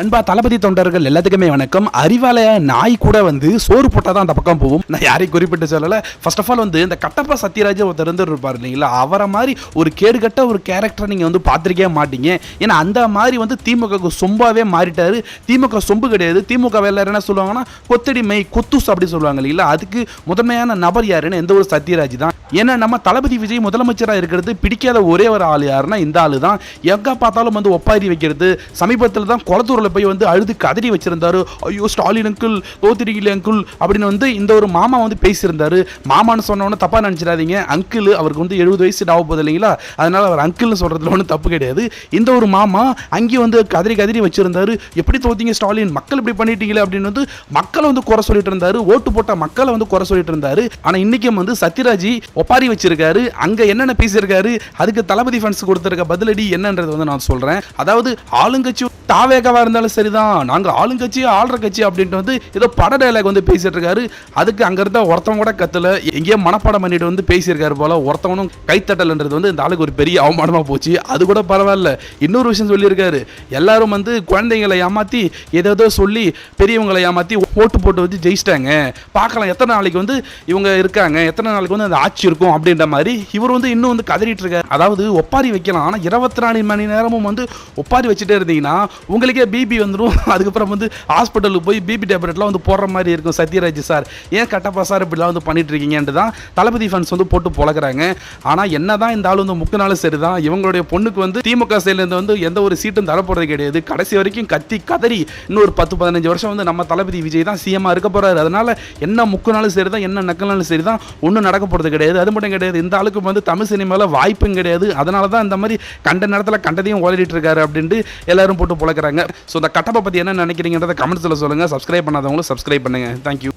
நண்பா தளபதி தொண்டர்கள் எல்லாத்துக்குமே வணக்கம். அறிவாலய நாய் கூட வந்து சோறு போட்டால் தான் அந்த பக்கம் போகும். நான் யாரையும் குறிப்பிட்டு சொல்லலை. ஃபர்ஸ்ட் ஆஃப் ஆல் வந்து இந்த கட்டப்பா சத்யராஜ் ஒருத்தர் இருப்பார் இல்லைங்களா, அவரை மாதிரி ஒரு கேடுகட்ட ஒரு கேரக்டரை நீங்கள் வந்து பார்த்துருக்கே மாட்டீங்க. ஏன்னா அந்த மாதிரி வந்து திமுக சொம்பாவே மாறிட்டாரு. திமுக சொம்பு கிடையாது. திமுக வேலை என்ன சொல்லுவாங்கன்னா கொத்தடிமை கொத்துஸ் அப்படி சொல்லுவாங்க இல்லைங்களா. அதுக்கு முதன்மையான நபர் யாருன்னு எந்த ஒரு சத்யராஜ் தான். ஏன்னா நம்ம தளபதி விஜய் முதலமைச்சராக இருக்கிறது பிடிக்காத ஒரே ஒரு ஆள் யாருன்னா இந்த ஆளு தான். எங்கே பார்த்தாலும் வந்து ஒப்பாரி வைக்கிறது. சமீபத்தில் தான் குளத்தூரில் போய் வந்து அழுது கதறி வச்சிருந்தாரு. ஐயோ ஸ்டாலின் அங்கிள் தோத்திரிக்கல அங்கிள் அப்படின்னு வந்து இந்த ஒரு மாமா வந்து பேசியிருந்தாரு. மாமான்னு சொன்னோன்னு தப்பா நினச்சிடாதீங்க. அங்கிள் அவருக்கு வந்து 70 வயசு ஆக போகுது இல்லைங்களா, அதனால அவர் அங்கிள்னு சொல்றதுல ஒன்றும் தப்பு கிடையாது. இந்த ஒரு மாமா அங்கேயும் வந்து கதறி வச்சிருந்தாரு. எப்படி தோத்தீங்க ஸ்டாலின், மக்கள் இப்படி பண்ணிட்டீங்களே அப்படின்னு வந்து மக்களை வந்து குறை சொல்லிட்டு இருந்தாரு. ஓட்டு போட்ட மக்களை வந்து குறை சொல்லிட்டு இருந்தாரு. ஆனா இன்னைக்கும் வந்து சத்யராஜ் ஒப்பாரி வச்சிருக்காரு. அங்க என்னென்ன பேசியிருக்காரு, அதுக்கு தளபதி ஃபன்ஸ் கொடுத்திருக்க பதிலடி என்னன்றது வந்து நான் சொல்றேன். அதாவது ஆளுங்கட்சி தாவேகவா இருந்தாலும் சரிதான், நாங்க ஆளுங்கட்சி ஆள்ற கட்சி அப்படின்ட்டு வந்து ஏதோ பட டயலாக் வந்து பேசிட்டு இருக்காரு. அதுக்கு அங்க இருந்த ஒருத்தவங்க கூட கத்தல, எங்கேயோ மனப்பாடம் பண்ணிட்டு வந்து பேசியிருக்காரு போல. ஒருத்தவனும் கைத்தட்டல்ன்றது வந்து இந்த ஆளுக்கு ஒரு பெரிய அவமானமா போச்சு. அது கூட பரவாயில்ல. இன்னொரு விஷயம் சொல்லியிருக்காரு, எல்லாரும் வந்து குழந்தைங்களை ஏமாத்தி ஏதோ சொல்லி பெரியவங்களை ஏமாத்தி ஓட்டு போட்டு வச்சு ஜெயிச்சிட்டாங்க, பார்க்கலாம் எத்தனை நாளைக்கு வந்து இவங்க இருக்காங்க, எத்தனை நாளைக்கு வந்து அந்த ஆட்சி இருக்கும் அப்படின்ற மாதிரி இவர் வந்து இன்னும் வந்து கதறிட்டு இருக்காரு. அதாவது ஒப்பாரி வைக்கலாம், ஆனால் 24 மணி நேரமும் வந்து ஒப்பாரி வச்சுட்டே இருந்தீங்கன்னா உங்களுக்கே பிபி வந்துடும். அதுக்கப்புறம் வந்து ஹாஸ்பிட்டலுக்கு போய் பிபி டேப்லெட்லாம் வந்து போடுற மாதிரி இருக்கும். சத்யராஜ் சார் ஏன் கட்டப்பா சார் இப்படிலாம் வந்து பண்ணிட்டு இருக்கீங்கன்ட்டு தான் தளபதி ஃபன்ஸ் வந்து போட்டு பொழக்கிறாங்க. ஆனால் என்னதான் இந்த ஆள் வந்து முக்கினாலும் சரிதான், இவங்களுடைய பொண்ணுக்கு வந்து திமுக சைட்லேருந்து வந்து எந்த ஒரு சீட்டும் தரப்போறது கிடையாது. கடைசி வரைக்கும் கத்தி கதறி இன்னும் ஒரு 10-15 வருஷம் வந்து நம்ம தளபதி விஜய் தான் சிஎம்மா இருக்க போறாரு. அதனால என்ன முக்கினாலும் சரிதான், என்ன நக்கனாலும் சரிதான், ஒன்றும் நடக்க போறது கிடையாது. அது மட்டும் கிடையாது, இந்த ஆளுக்கு வந்து தமிழ் சினிமாவில் வாய்ப்பும் கிடையாது. அதனால தான் இந்த மாதிரி கண்ட நேரத்தில் கண்டதையும் ஓடிட்டு இருக்காரு அப்படின்ட்டு எல்லாரும் போட்டு பொழக்கிறாங்க. ஸோ இந்த கட்டப்பை பற்றி என்ன நினைக்கிறீங்கன்றத கமெண்ட்ஸில் சொல்லுங்கள். சப்ஸ்கிரைப் பண்ணாதவங்களும் சப்ஸ்கிரைப் பண்ணுங்கள். தேங்க்யூ.